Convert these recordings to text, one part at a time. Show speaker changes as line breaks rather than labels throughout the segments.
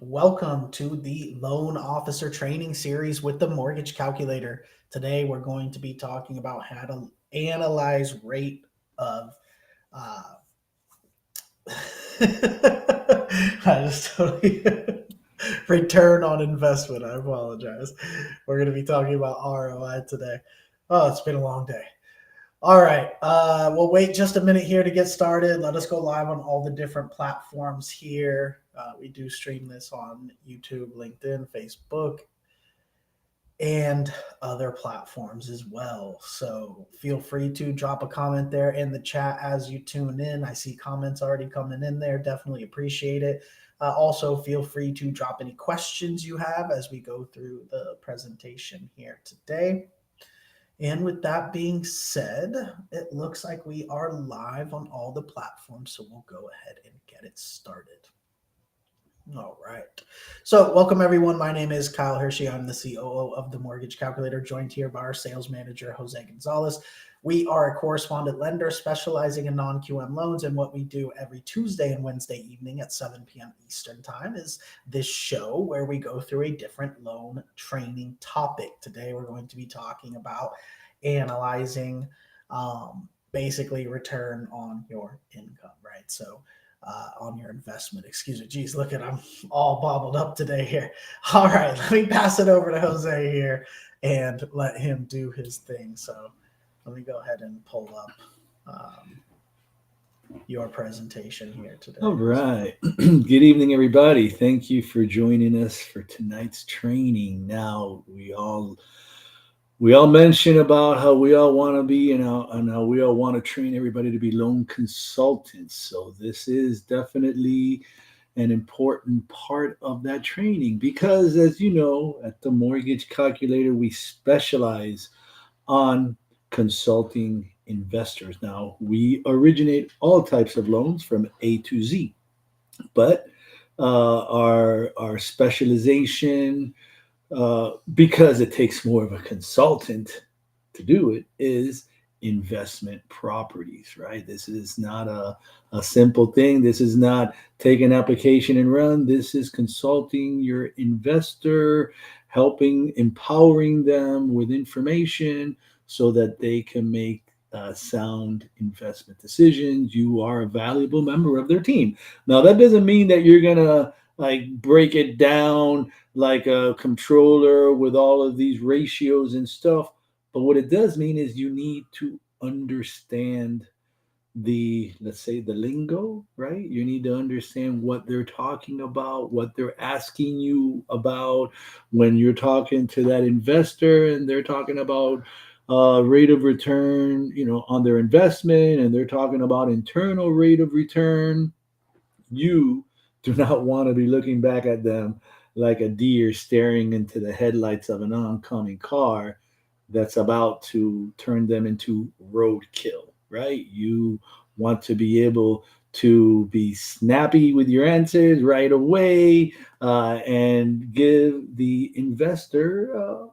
Welcome to the Loan Officer Training Series with the Mortgage Calculator. Today, we're going to be talking about how to analyze rate of. Uh, I just totally return on investment. I apologize. We're going to be talking about ROI today. Oh, it's been a long day. All right. We'll wait just a minute here to get started. Let us go live on all the different platforms here. We do stream this on YouTube, LinkedIn, Facebook, and other platforms as well. So feel free to drop a comment there in the chat as you tune in. I see comments already coming in there. Definitely appreciate it. Also, feel free to drop any questions you have as we go through the presentation here today. And with that being said, it looks like we are live on all the platforms, so we'll go ahead and get it started. All right. So, welcome everyone. My name is Kyle Hershey. I'm the COO of the Mortgage Calculator, joined here by our sales manager, Jose Gonzalez. We are a correspondent lender specializing in non QM loans. And what we do every Tuesday and Wednesday evening at 7 p.m. Eastern Time is this show where we go through a different loan training topic. Today, we're going to be talking about analyzing basically return on your income, right? So, on your investment. Excuse me. Geez, look at I'm all bobbled up today here. All right, let me pass it over to Jose here and let him do his thing. So let me go ahead and pull up your presentation here today.
All right. Good evening, everybody. Thank you for joining us for tonight's training. Now, we all mention about how we all want to be and how we all want to train everybody to be loan consultants. So this is definitely an important part of that training because, as you know, at the Mortgage Calculator, we specialize on consulting investors. Now, we originate all types of loans from A to Z, but our specialization, because it takes more of a consultant to do it, is investment properties, right? This is not a simple thing. This is not take an application and run. This is consulting your investor, helping, empowering them with information so that they can make sound investment decisions. You are a valuable member of their team. Now, that doesn't mean that you're going to like break it down like a controller with all of these ratios and stuff. But what it does mean is you need to understand the, let's say, the lingo, right? You need to understand what they're talking about, what they're asking you about when you're talking to that investor and they're talking about rate of return, on their investment, and they're talking about internal rate of return. You do not want to be looking back at them like a deer staring into the headlights of an oncoming car that's about to turn them into roadkill, right? You want to be able to be snappy with your answers right away, and give the investor,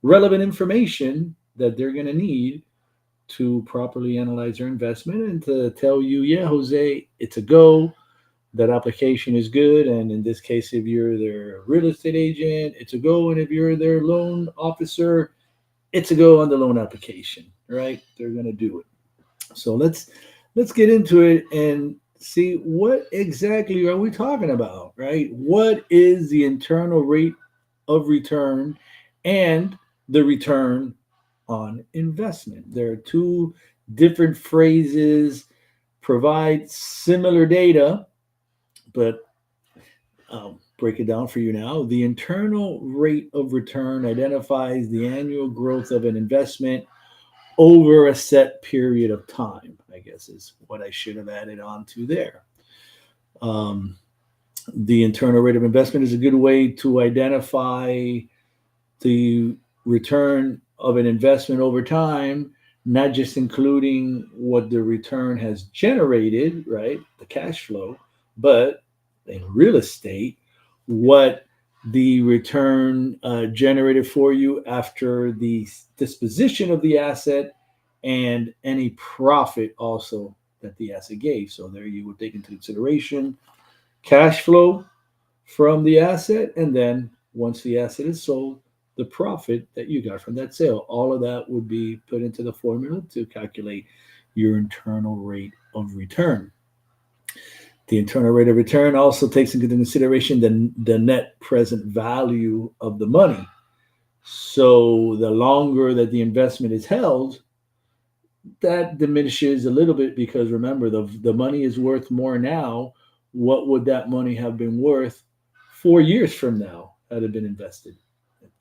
relevant information that they're going to need to properly analyze their investment and to tell you, yeah, Jose, it's a go, that application is good. And in this case, if you're their real estate agent, it's a go. And if you're their loan officer, it's a go on the loan application, right? They're going to do it. So let's get into it and see what exactly are we talking about, right? What is the internal rate of return and the return on investment? There are two different phrases, provide similar data, but I'll break it down for you now. The internal rate of return identifies the annual growth of an investment over a set period of time, I guess is what I should have added on to there. Um, the internal rate of investment is a good way to identify the return of an investment over time, not just including what the return has generated, right? The cash flow, but in real estate, what the return generated for you after the disposition of the asset and any profit also that the asset gave. So there you would take into consideration cash flow, from the asset, and then once the asset is sold, the profit that you got from that sale. All of that would be put into the formula to calculate your internal rate of return. The internal rate of return also takes into consideration the net present value of the money. So the longer that the investment is held, that diminishes a little bit because remember, the money is worth more now. What would that money have been worth 4 years from now had it been invested?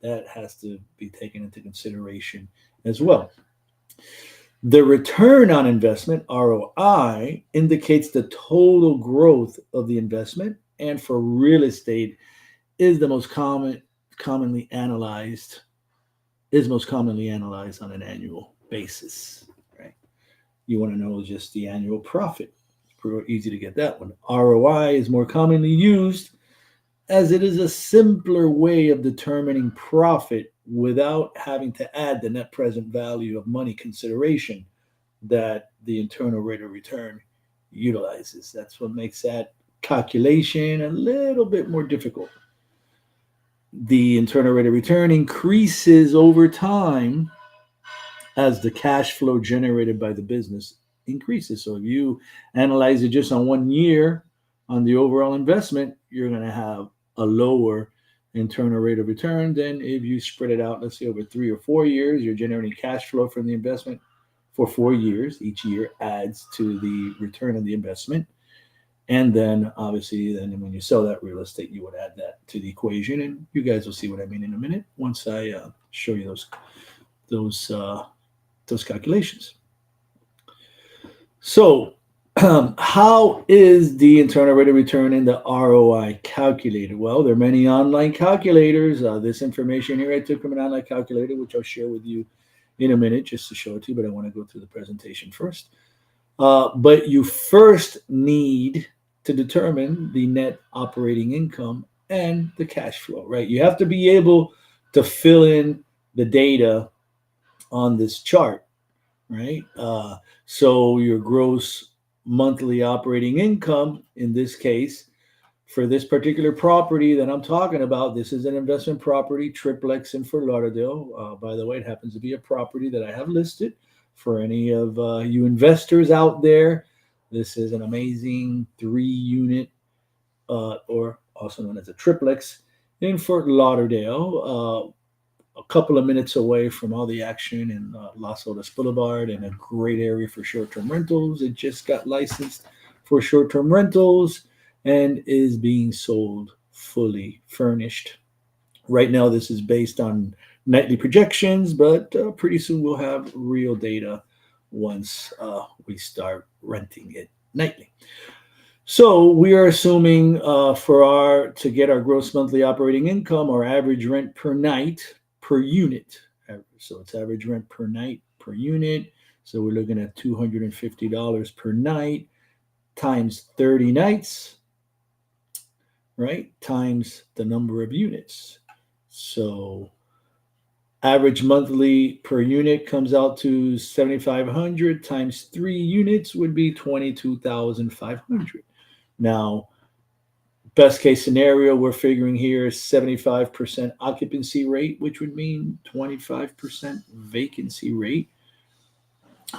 That has to be taken into consideration as well. The return on investment, ROI, indicates the total growth of the investment, and for real estate is the commonly analyzed on an annual basis. Right? You want to know just the annual profit. It's pretty easy to get that one. ROI is more commonly used as it is a simpler way of determining profit without having to add the net present value of money consideration that the internal rate of return utilizes. That's what makes that calculation a little bit more difficult. The internal rate of return increases over time as the cash flow generated by the business increases. So if you analyze it just on 1 year on the overall investment, you're going to have a lower internal rate of return than if you spread it out, let's say over 3 or 4 years. You're generating cash flow from the investment for 4 years. Each year adds to the return of the investment. And then obviously, then when you sell that real estate, you would add that to the equation. And you guys will see what I mean in a minute once I show you those calculations. So, how is the internal rate of return and the ROI calculated? Well, there are many online calculators. This information here I took from an online calculator, which I'll share with you in a minute just to show it to you, but I want to go through the presentation first. But you first need to determine the net operating income and the cash flow, right? You have to be able to fill in the data on this chart, right? So your gross monthly operating income, in this case, for this particular property that I'm talking about, this is an investment property, triplex in Fort Lauderdale. By the way, it happens to be a property that I have listed for any of you investors out there. This is an amazing 3-unit, or also known as a triplex, in Fort Lauderdale, a couple of minutes away from all the action in Las Olas Boulevard, and a great area for short-term rentals. It just got licensed for short-term rentals and is being sold fully furnished. Right now, this is based on nightly projections, but pretty soon we'll have real data once we start renting it nightly. So we are assuming to get our gross monthly operating income, our average rent per night per unit. So it's average rent per night per unit. So we're looking at $250 per night times 30 nights, right? Times the number of units. So average monthly per unit comes out to 7,500 times 3 units would be 22,500. Now, best case scenario we're figuring here is 75% occupancy rate, which would mean 25% vacancy rate.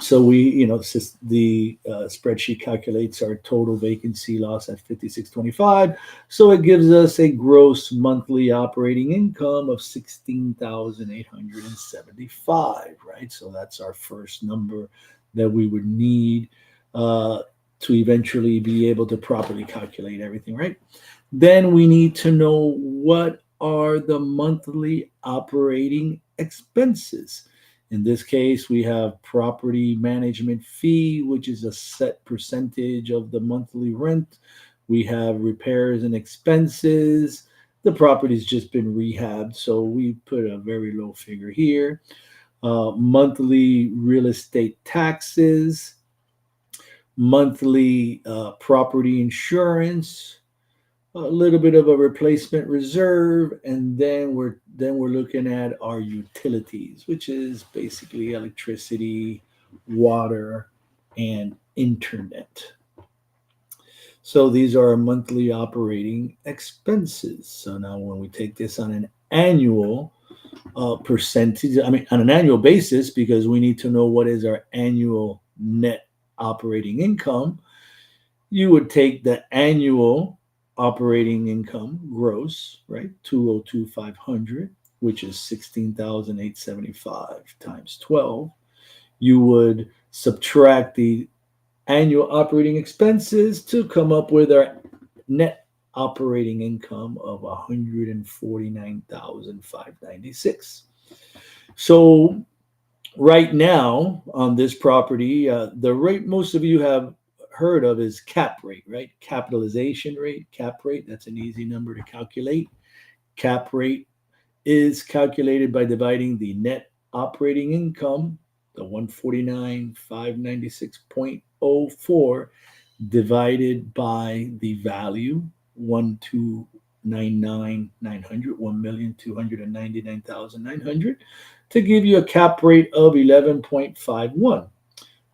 So the spreadsheet calculates our total vacancy loss at 56.25. So it gives us a gross monthly operating income of 16,875, right? So that's our first number that we would need to eventually be able to properly calculate everything, right? Then we need to know what are the monthly operating expenses. In this case, we have property management fee, which is a set percentage of the monthly rent. We have repairs and expenses. The property's just been rehabbed, so we put a very low figure here. Monthly real estate taxes, monthly property insurance, a little bit of a replacement reserve, and then we're looking at our utilities, which is basically electricity, water, and internet. So these are our monthly operating expenses. So now when we take this on an annual percentage, I mean, on an annual basis, because we need to know what is our annual net operating income, you would take the annual operating income gross, right? 202,500, which is 16,875 times 12. You would subtract the annual operating expenses to come up with our net operating income of 149,596. So right now on this property, the rate most of you have heard of is cap rate, right? Capitalization rate, cap rate. That's an easy number to calculate. Cap rate is calculated by dividing the net operating income, the 149,596.04, divided by the value, 1,299,900, 1,299,900, to give you a cap rate of 11.51.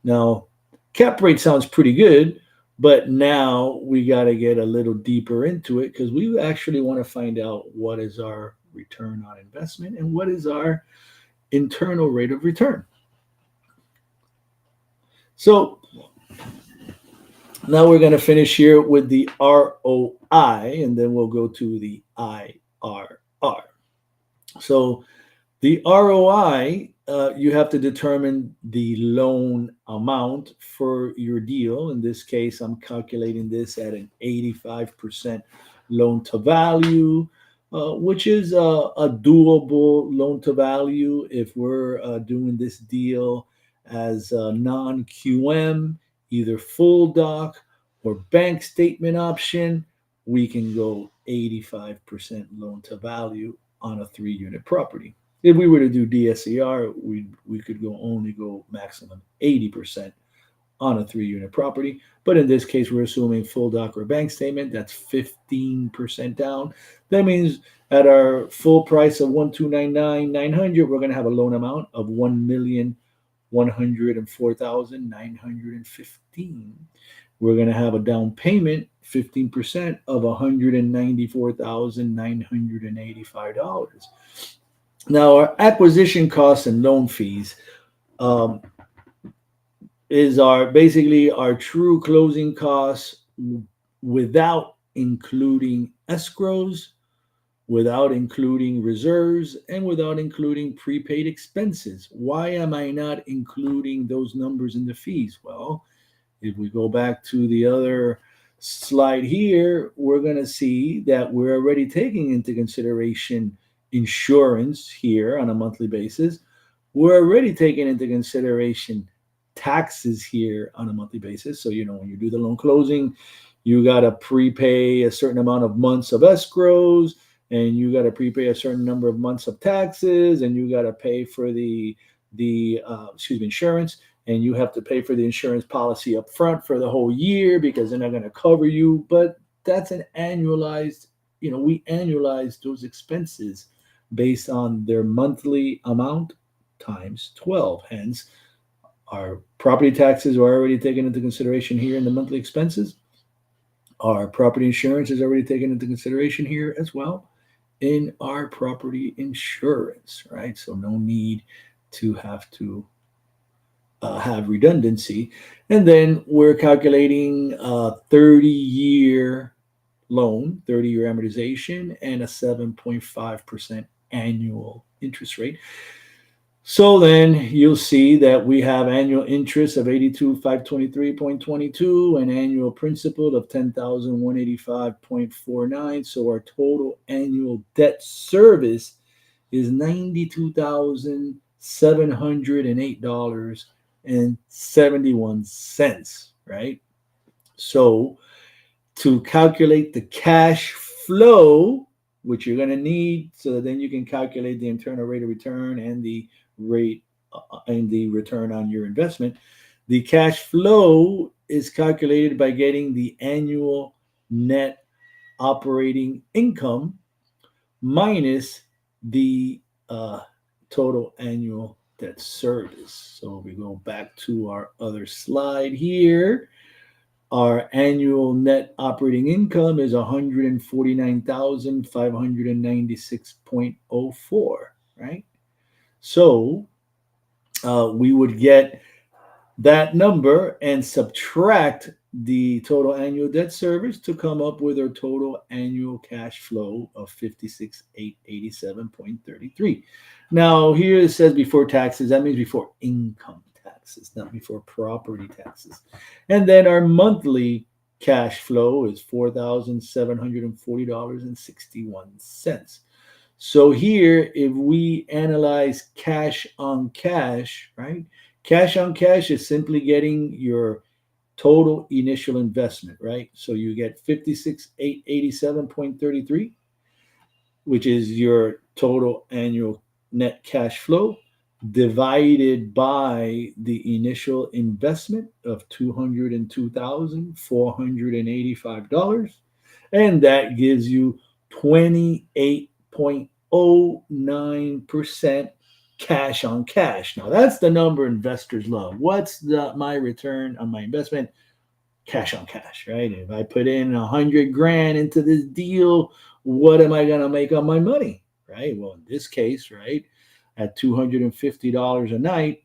Now, cap rate sounds pretty good, but now we got to get a little deeper into it because we actually want to find out what is our return on investment and what is our internal rate of return. So now we're going to finish here with the ROI, and then we'll go to the IRR. So the ROI, you have to determine the loan amount for your deal. In this case, I'm calculating this at an 85% loan to value, which is a doable loan to value if we're doing this deal as a non QM, either full doc or bank statement option. We can go 85% loan to value on a 3-unit property. If we were to do DSCR, we could only go maximum 80% on a 3-unit property. But in this case, we're assuming full doc or bank statement. That's 15% down. That means at our full price of 1,299,900, we're going to have a loan amount of 1,104,915. We're going to have a down payment, 15% of $194,985. Now, our acquisition costs and loan fees is basically our true closing costs without including escrows, without including reserves, and without including prepaid expenses. Why am I not including those numbers in the fees? Well, if we go back to the other slide here, we're going to see that we're already taking into consideration insurance here on a monthly basis. We're already taking into consideration taxes here on a monthly basis. So, when you do the loan closing, you got to prepay a certain amount of months of escrows, and you got to prepay a certain number of months of taxes, and you got to pay for the insurance, and you have to pay for the insurance policy up front for the whole year because they're not going to cover you. But that's an annualized, we annualize those expenses based on their monthly amount times 12. Hence, our property taxes are already taken into consideration here in the monthly expenses. Our property insurance is already taken into consideration here as well in our property insurance, right? So no need to have to have redundancy. And then we're calculating a 30-year loan, 30-year amortization, and a 7.5% annual interest rate. So then you'll see that we have annual interest of 82,523.22 and annual principal of 10,185.49. So our total annual debt service is $92,708.71, right? So to calculate the cash flow, which you're going to need, so then you can calculate the internal rate of return and the rate and the return on your investment. The cash flow is calculated by getting the annual net operating income minus the total annual debt service. So we go back to our other slide here. Our annual net operating income is 149,596.04, right? So we would get that number and subtract the total annual debt service to come up with our total annual cash flow of 56,887.33. Now here it says before taxes, that means before income taxes, not before property taxes. And then our monthly cash flow is $4,740.61. So here, if we analyze cash on cash, right? Cash on cash is simply getting your total initial investment, right? So you get 56,887.33, which is your total annual net cash flow, divided by the initial investment of $202,485. And that gives you 28.09% cash on cash. Now that's the number investors love. What's my return on my investment? Cash on cash, right? If I put in 100 grand into this deal, what am I going to make on my money, right? Well, in this case, right, at $250 a night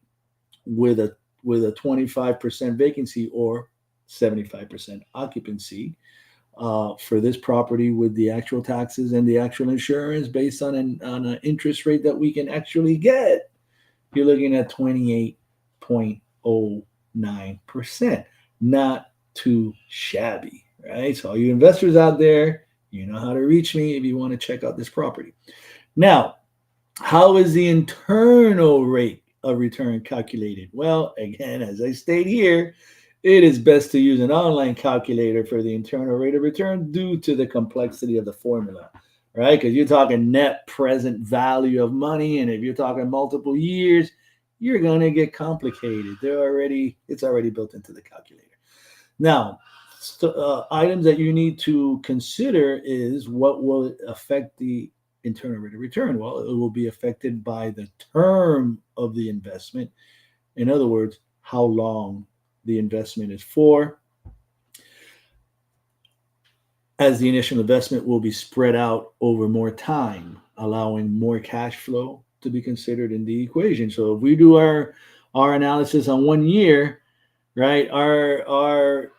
with a 25% vacancy or 75% occupancy, for this property with the actual taxes and the actual insurance based on an interest rate that we can actually get, you're looking at 28.09%. Not too shabby, right? So all you investors out there, you know how to reach me if you want to check out this property. Now, how is the internal rate of return calculated? Well, again, as I state here, it is best to use an online calculator for the internal rate of return due to the complexity of the formula, right? Because you're talking net present value of money, and if you're talking multiple years, you're going to get complicated. It's already built into the calculator. Now, items that you need to consider is what will affect the internal rate of return. Well, it will be affected by the term of the investment. In other words, how long the investment is for, as the initial investment will be spread out over more time, allowing more cash flow to be considered in the equation. So if we do our analysis on 1 year, right, our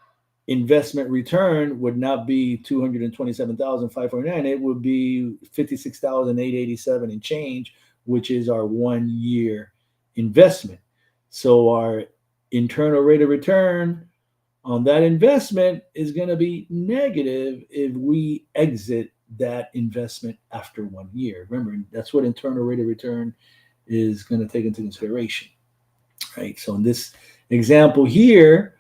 investment return would not be 227,549. It would be 56,887 and change, which is our 1 year investment. So our internal rate of return on that investment is going to be negative if we exit that investment after 1 year. Remember, that's what internal rate of return is going to take into consideration, right? So in this example here,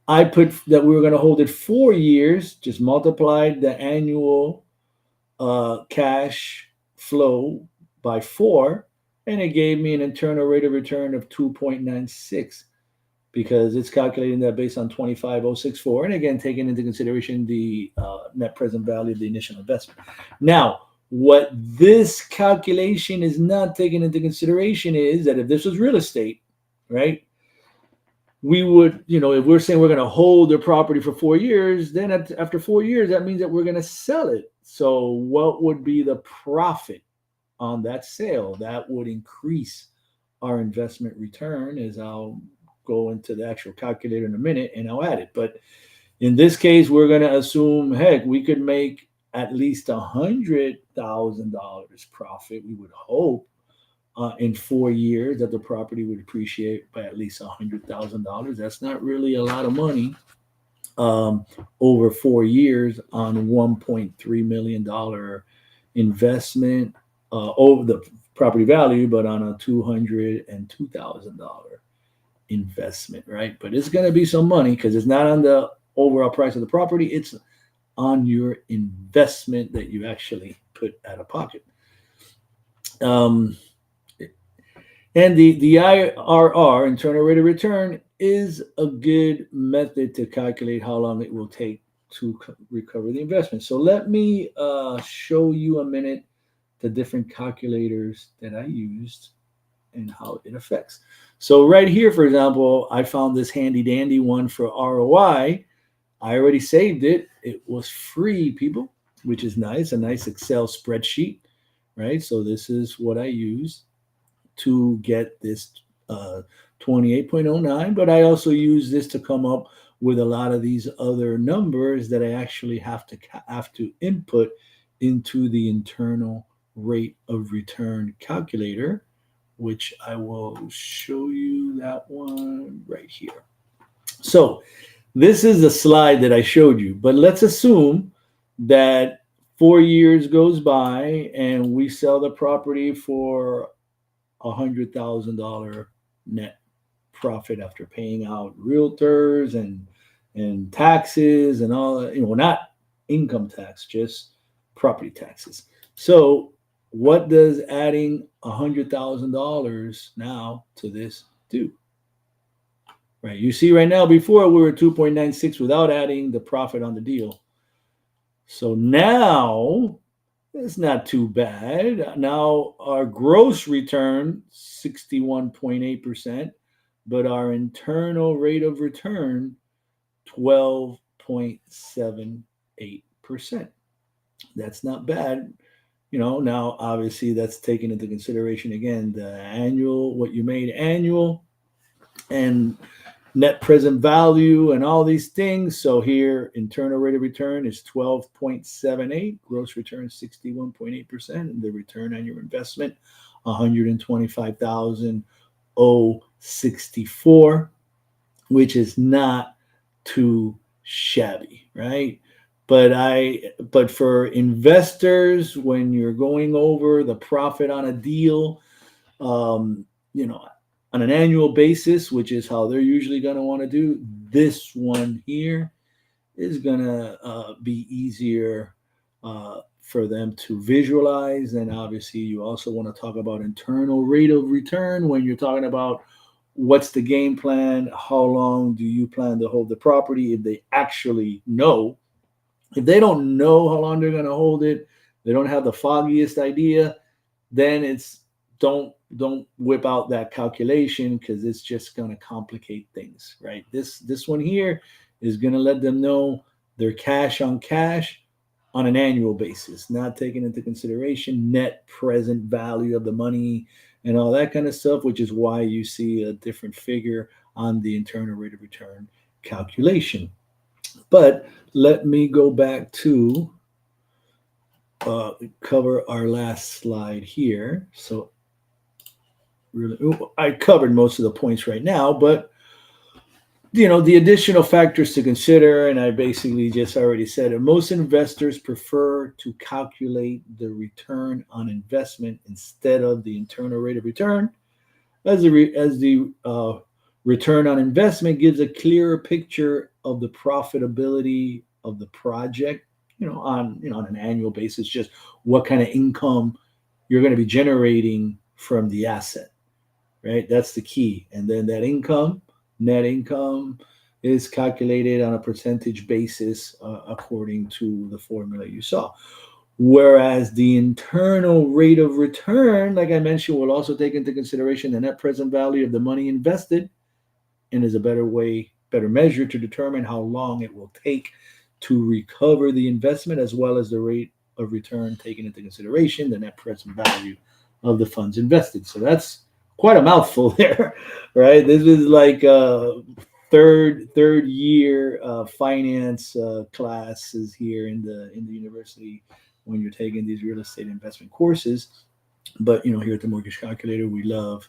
I put that we were going to hold it 4 years, just multiplied the annual cash flow by 4, and it gave me an internal rate of return of 2.96, because it's calculating that based on 25,064, and again, taking into consideration the net present value of the initial investment. Now, what this calculation is not taking into consideration is that if this was real estate, right, we would, if we're saying we're going to hold the property for 4 years, then after 4 years, that means that we're going to sell it. So what would be the profit on that sale? That would increase our investment return, as I'll go into the actual calculator in a minute and I'll add it. But in this case, we're going to assume, heck, we could make at least $100,000 profit. We would hope in 4 years that the property would appreciate by at least $100,000. That's not really a lot of money over 4 years on $1.3 million investment over the property value, but on a $202,000 investment, right? But it's going to be some money because it's not on the overall price of the property. It's on your investment that you actually put out of pocket. And the IRR, internal rate of return, is a good method to calculate how long it will take to recover the investment. So let me show you a minute the different calculators that I used and how it affects. So right here, for example, I found this handy dandy one for ROI. I already saved it. It was free, people, which is nice, a nice Excel spreadsheet, right? So this is what I use to get this 28.09, but I also use this to come up with a lot of these other numbers that I actually have to input into the internal rate of return calculator, which I will show you that one right here. So this is the slide that I showed you, but let's assume that 4 years goes by and we sell the property for $100,000 net profit after paying out realtors and taxes and all that, not income tax, just property taxes. So what does adding $100,000 now to this do? Right. You see right now, before we were 2.96 without adding the profit on the deal. So now it's not too bad. Now our gross return 61.8%, but our internal rate of return 12.78%. That's not bad. Now obviously that's taken into consideration again the annual, what you made annual, and net present value and all these things. So here, internal rate of return is 12.78, gross return 61.8%, and the return on your investment 125,064, which is not too shabby, right? But for investors, when you're going over the profit on a deal, on an annual basis, which is how they're usually going to want to do, this one here is going to be easier for them to visualize. And obviously, you also want to talk about internal rate of return when you're talking about what's the game plan, how long do you plan to hold the property, if they actually know. If they don't know how long they're going to hold it, they don't have the foggiest idea, then it's don't whip out that calculation, because it's just going to complicate things, right? This one here is going to let them know their cash on cash on an annual basis, not taking into consideration net present value of the money and all that kind of stuff, which is why you see a different figure on the internal rate of return calculation. But let me go back to cover our last slide here. So really, I covered most of the points right now, but the additional factors to consider, and I basically just already said it. Most investors prefer to calculate the return on investment instead of the internal rate of return, as the return on investment gives a clearer picture of the profitability of the project, on an annual basis, just what kind of income you're going to be generating from the asset, right? That's the key. And then that income, net income, is calculated on a percentage basis according to the formula you saw. Whereas the internal rate of return, like I mentioned, will also take into consideration the net present value of the money invested, and is a better measure to determine how long it will take to recover the investment, as well as the rate of return taken into consideration, the net present value of the funds invested. So that's quite a mouthful there, right? This is like third year finance classes here in the university when you're taking these real estate investment courses. But here at the Mortgage Calculator, we love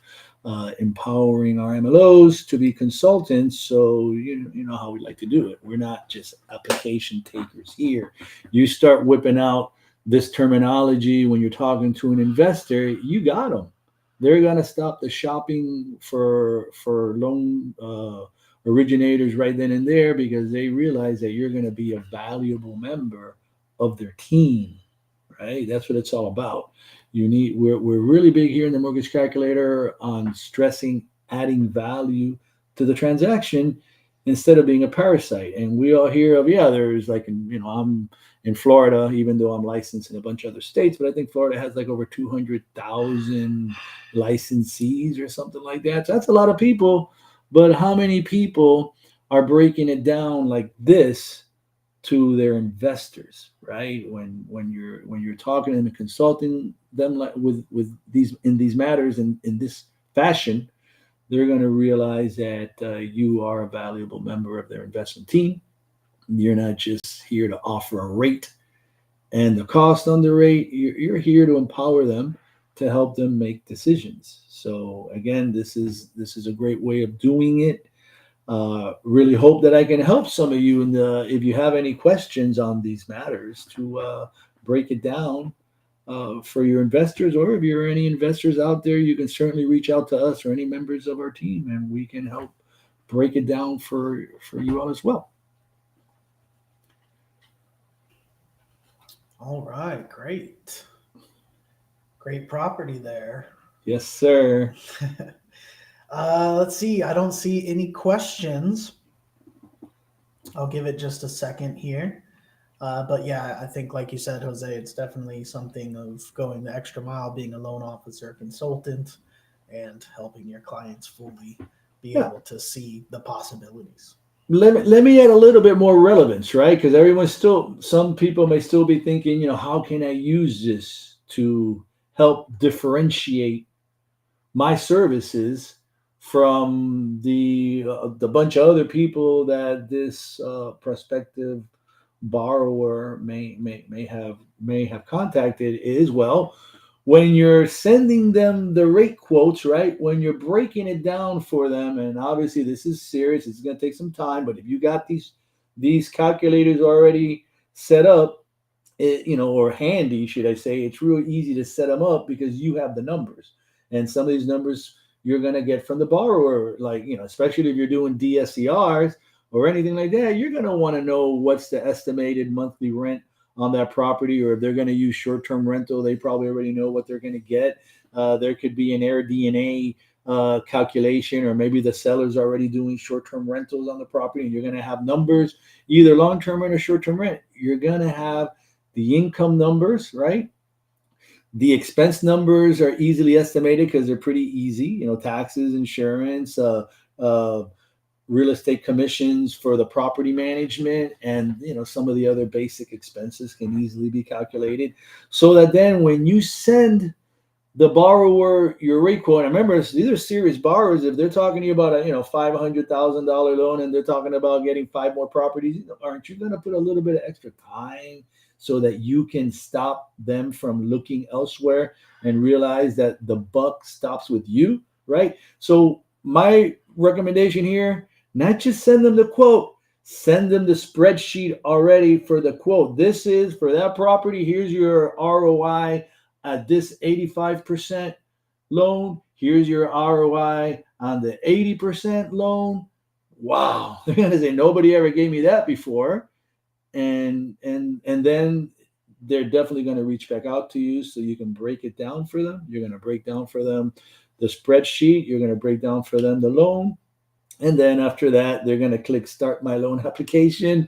empowering our MLOs to be consultants. So you know how we like to do it. We're not just application takers here. You start whipping out this terminology when you're talking to an investor, you got them. They're going to stop the shopping for loan originators right then and there, because they realize that you're going to be a valuable member of their team, right? That's what it's all about. We're really big here in the Mortgage Calculator on stressing adding value to the transaction instead of being a parasite. And we all hear of, there's like, I'm in Florida, even though I'm licensed in a bunch of other states, but I think Florida has like over 200,000 licensees or something like that. So that's a lot of people. But how many people are breaking it down like this to their investors, right? When you're talking and consulting them like with these in these matters in this fashion, they're going to realize that you are a valuable member of their investment team. You're not just here to offer a rate and the cost on the rate. You're here to empower them to help them make decisions. So again, this is a great way of doing it. Really hope that I can help some of you in the if you have any questions on these matters to break it down for your investors, or if you're any investors out there, you can certainly reach out to us or any members of our team, and we can help break it down for you all as well.
All right, great. Great property there.
Yes, sir.
Let's see. I don't see any questions. I'll give it just a second here. But yeah, I think, like you said, Jose, it's definitely something of going the extra mile, being a loan officer consultant, and helping your clients fully be
Yeah.
able to see the possibilities.
Let me add a little bit more relevance, right? Because some people may still be thinking, how can I use this to help differentiate my services from the bunch of other people that this prospective borrower may have contacted. Is, well, when you're sending them the rate quotes, right, when you're breaking it down for them, and obviously this is serious, it's going to take some time, but if you got these calculators already set up, or handy, should I say, it's real easy to set them up because you have the numbers. And some of these numbers you're going to get from the borrower, like, especially if you're doing DSCRs or anything like that, you're going to want to know what's the estimated monthly rent on that property, or if they're going to use short-term rental, they probably already know what they're going to get. There could be an AirDNA calculation, or maybe the seller's already doing short-term rentals on the property, and you're going to have numbers, either long-term rent or short-term rent. You're going to have the income numbers, right? The expense numbers are easily estimated because they're pretty easy, taxes, insurance, real estate commissions for the property management, and some of the other basic expenses can easily be calculated, so that then when you send the borrower your rate quote, and remember, these are serious borrowers. If they're talking to you about a $500,000 loan and they're talking about getting 5 more properties, aren't you going to put a little bit of extra time so that you can stop them from looking elsewhere and realize that the buck stops with you, right? So my recommendation here, not just send them the quote, send them the spreadsheet already for the quote. This is for that property. Here's your ROI at this 85% loan. Here's your ROI on the 80% loan. Wow. They're going to say, nobody ever gave me that before. And then they're definitely going to reach back out to you so you can break it down for them. You're going to break down for them the spreadsheet. You're going to break down for them the loan. And then after that, they're going to click start my loan application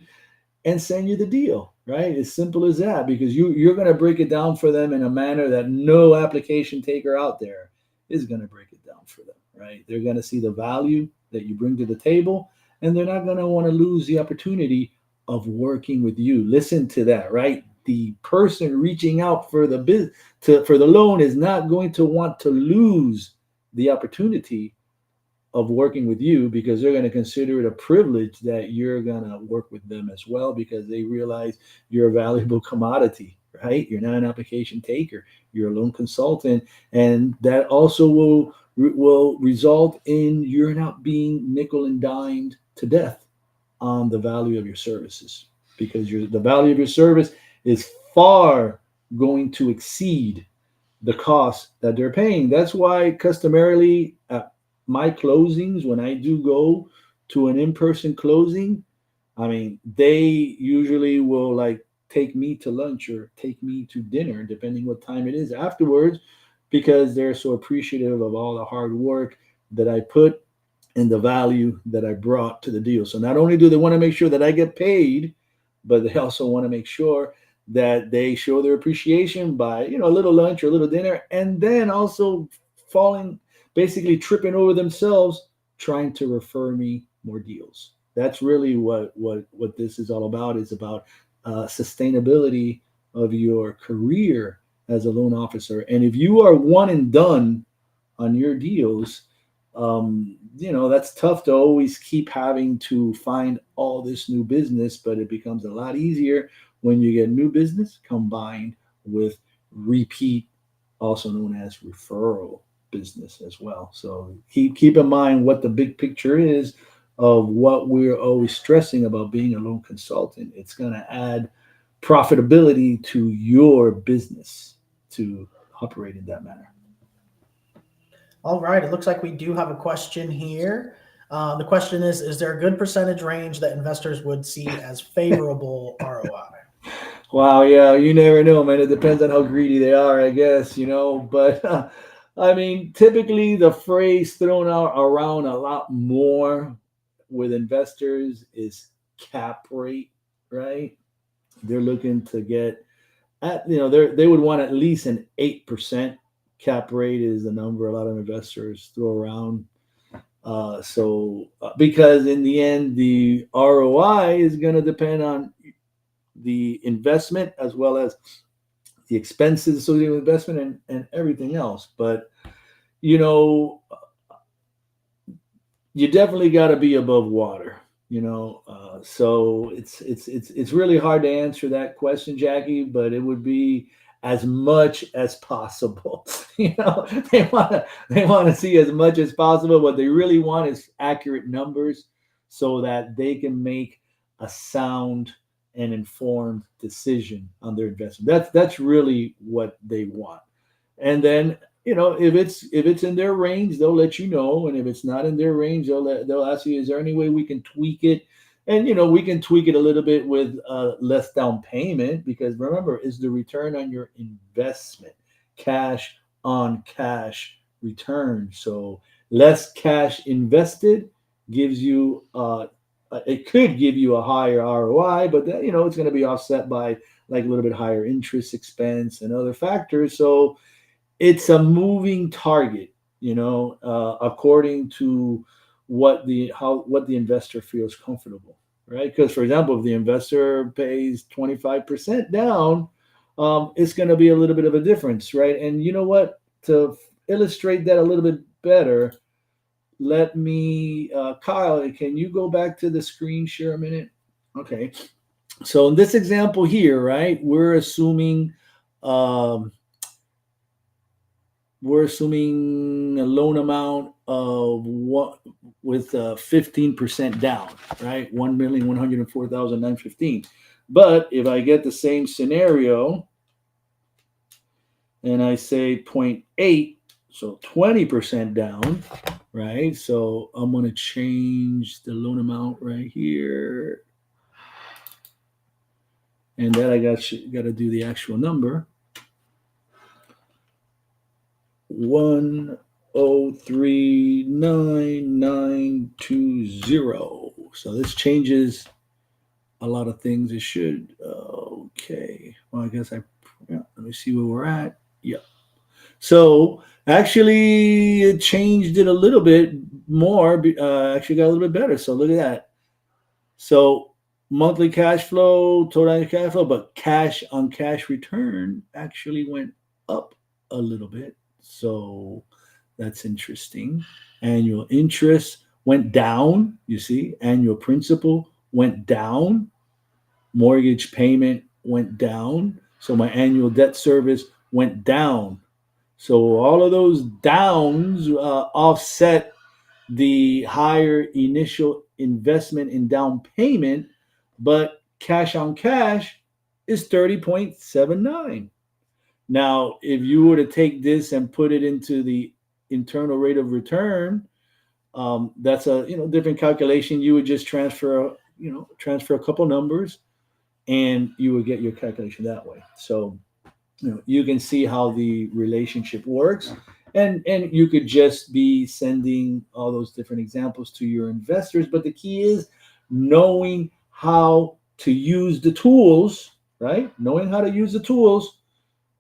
and send you the deal, right? As simple as that, because you're going to break it down for them in a manner that no application taker out there is going to break it down for them, right? They're going to see the value that you bring to the table, and they're not going to want to lose the opportunity of working with you. Listen to that, right? The person reaching out for the for the loan is not going to want to lose the opportunity of working with you, because they're going to consider it a privilege that you're going to work with them as well, because they realize you're a valuable commodity, right? You're not an application taker, you're a loan consultant, and that also will result in you're not being nickel and dimed to death on the value of your services, because the value of your service is far going to exceed the cost that they're paying. That's why customarily my closings, when I do go to an in-person closing, I mean, they usually will like take me to lunch or take me to dinner, depending what time it is afterwards, because they're so appreciative of all the hard work that I put and the value that I brought to the deal. So not only do they want to make sure that I get paid, but they also want to make sure that they show their appreciation by, a little lunch or a little dinner, and then also basically tripping over themselves trying to refer me more deals. That's really what this is all about. Is about sustainability of your career as a loan officer. And if you are one and done on your deals, that's tough to always keep having to find all this new business, but it becomes a lot easier when you get new business combined with repeat, also known as referral business as well. So keep in mind what the big picture is of what we're always stressing about being a loan consultant. It's going to add profitability to your business to operate in that manner.
All right. It looks like we do have a question here. The question is there a good percentage range that investors would see as favorable ROI?
Wow, yeah, you never know, man. It depends on how greedy they are, I guess, But I mean, typically the phrase thrown out around a lot more with investors is cap rate, right? They're looking to get they would want at least an 8% cap rate is the number a lot of investors throw around. Because in the end, the ROI is going to depend on the investment as well as the expenses associated with investment and everything else. But you know, you definitely got to be above water. So it's really hard to answer that question, Jackie. But it would be as much as possible. They want to see as much as possible. What they really want is accurate numbers so that they can make a sound and informed decision on their investment. That's really what they want. And then if it's in their range, they'll let you know. And if it's not in their range, they'll ask you, is there any way we can tweak it? And we can tweak it a little bit with less down payment, because remember, is the return on your investment, cash on cash return. So less cash invested gives you it could give you a higher ROI, but it's going to be offset by like a little bit higher interest expense and other factors. So it's a moving target, according to what the investor feels comfortable, right? Because for example, if the investor pays 25% down, it's going to be a little bit of a difference, right? And you know what? To illustrate that a little bit better, let me, Kyle, can you go back to the screen share a minute? Okay. So in this example here, right, we're assuming a loan amount of what with 15% down, right? 1,104,915. But if I get the same scenario and I say 0.8, so 20% down, right? So I'm going to change the loan amount right here. And then I got to do the actual number. 1039920. So this changes a lot of things. It should. Okay. Well, I guess let me see where we're at. Yeah. So actually, it changed it a little bit more. Actually, got a little bit better. So look at that. So monthly cash flow, total cash flow, but cash on cash return actually went up a little bit. So that's interesting. Annual interest went down. You see, annual principal went down. Mortgage payment went down. So my annual debt service went down. So all of those downs offset the higher initial investment in down payment, but cash on cash is 30.79. Now, if you were to take this and put it into the internal rate of return, that's a different calculation. You would just transfer a couple numbers, and you would get your calculation that way. So you can see how the relationship works, and you could just be sending all those different examples to your investors. But the key is knowing how to use the tools, right? Knowing how to use the tools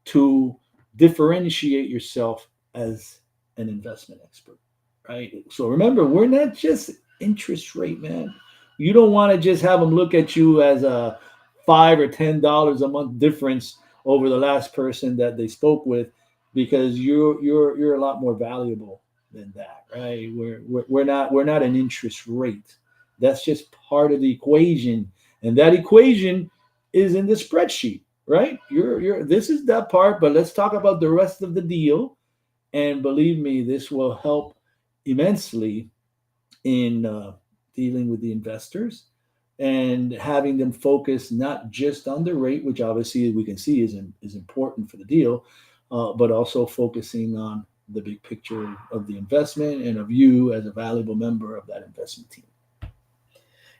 to differentiate yourself as an investment expert, right? So remember, we're not just interest rate, man. You don't want to just have them look at you as a $5 or $10 a month difference over the last person that they spoke with, because you're a lot more valuable than that, right? We're not an interest rate. That's just part of the equation, and that equation is in the spreadsheet, right? You're this is that part, but let's talk about the rest of the deal. And believe me, this will help immensely in dealing with the investors and having them focus not just on the rate, which obviously we can see is important for the deal, but also focusing on the big picture of the investment and of you as a valuable member of that investment team.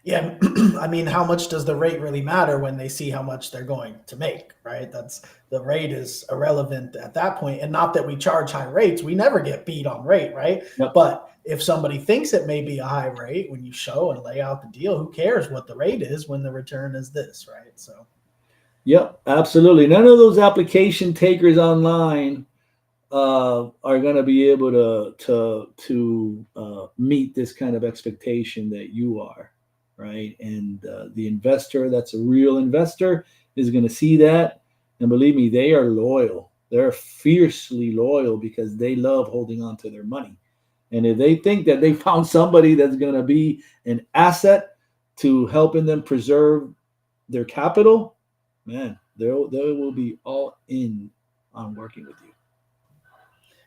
Yeah, I mean, how much does the rate really matter when they see how much they're going to make, right? That's the rate is irrelevant at that point. And not that we charge high rates, we never get beat on rate, right?
Yep.
But if somebody thinks it may be a high rate when you show and lay out the deal, who cares what the rate is when the return is this, right? So,
Yep, absolutely. None of those application takers online are going to be able to meet this kind of expectation that you are, right? And the investor that's a real investor is going to see that, and believe me, they are loyal. They're fiercely loyal because they love holding on to their money. And if they think that they found somebody that's going to be an asset to helping them preserve their capital, man, they will be all in on working with you.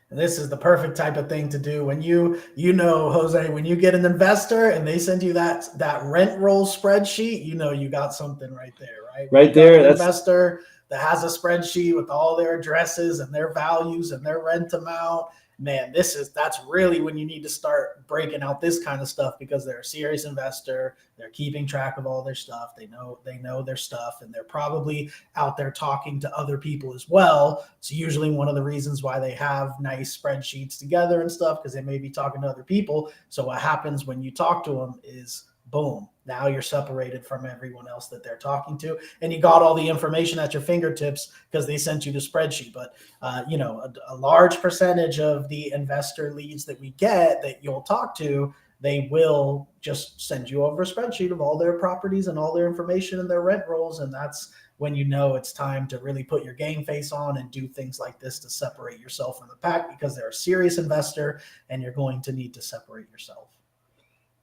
and this is the perfect type of thing to do when you know, Jose, when you get an investor and they send you that rent roll spreadsheet, you know you got something right there, right? When
Right
you got
there,
an
that's
investor that has a spreadsheet with all their addresses and their values and their rent amount, man, that's really when you need to start breaking out this kind of stuff because they're a serious investor. They're keeping track of all their stuff. They know their stuff, and they're probably out there talking to other people as well. It's usually one of the reasons why they have nice spreadsheets together and stuff, because they may be talking to other people. So what happens when you talk to them is boom, now you're separated from everyone else that they're talking to, and you got all the information at your fingertips because they sent you the spreadsheet. But a large percentage of the investor leads that we get that you'll talk to, they will just send you over a spreadsheet of all their properties and all their information and their rent rolls. And that's when you know it's time to really put your game face on and do things like this to separate yourself from the pack, because they're a serious investor and you're going to need to separate yourself.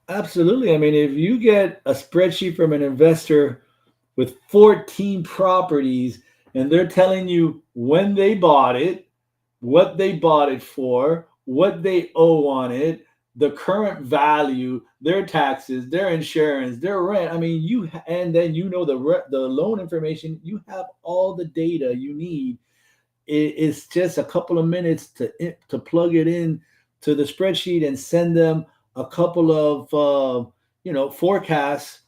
absolutely. I mean, if you get a spreadsheet from an investor with 14 properties and they're telling you when they bought it, what they bought it for, what they owe on it, the current value, their taxes, their insurance, their rent. I mean, and then the loan information. You have all the data you need. It's just a couple of minutes to plug it in to the spreadsheet and send them a couple of forecasts,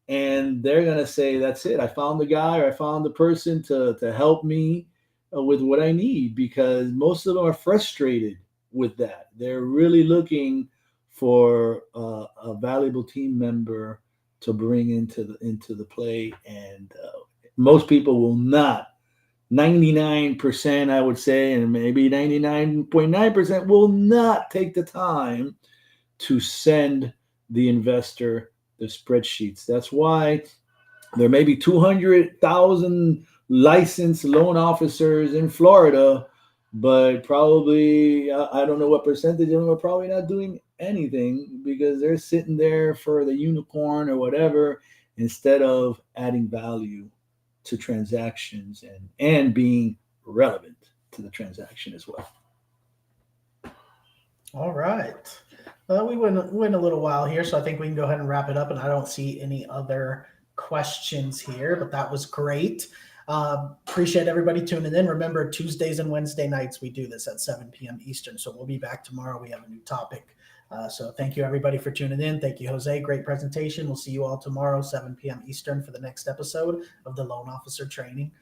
and they're gonna say, "That's it. I found the guy, or I found the person to help me with what I need." Because most of them are frustrated with that. They're really looking for a valuable team member to bring into the play, and most people will not. 99%, I would say, and maybe 99.9% will not take the time to send the investor the spreadsheets. That's why there may be 200,000 licensed loan officers in Florida, but probably, I don't know what percentage of them are probably not doing anything because they're sitting there for the unicorn or whatever instead of adding value to transactions and being relevant to the transaction as well.
All right. Well, we went a little while here, so I think we can go ahead and wrap it up. And I don't see any other questions here, but that was great. Appreciate everybody tuning in. Remember, Tuesdays and Wednesday nights, we do this at 7 p.m. Eastern. So we'll be back tomorrow. We have a new topic. So thank you, everybody, for tuning in. Thank you, Jose. Great presentation. We'll see you all tomorrow, 7 p.m. Eastern, for the next episode of the Loan Officer Training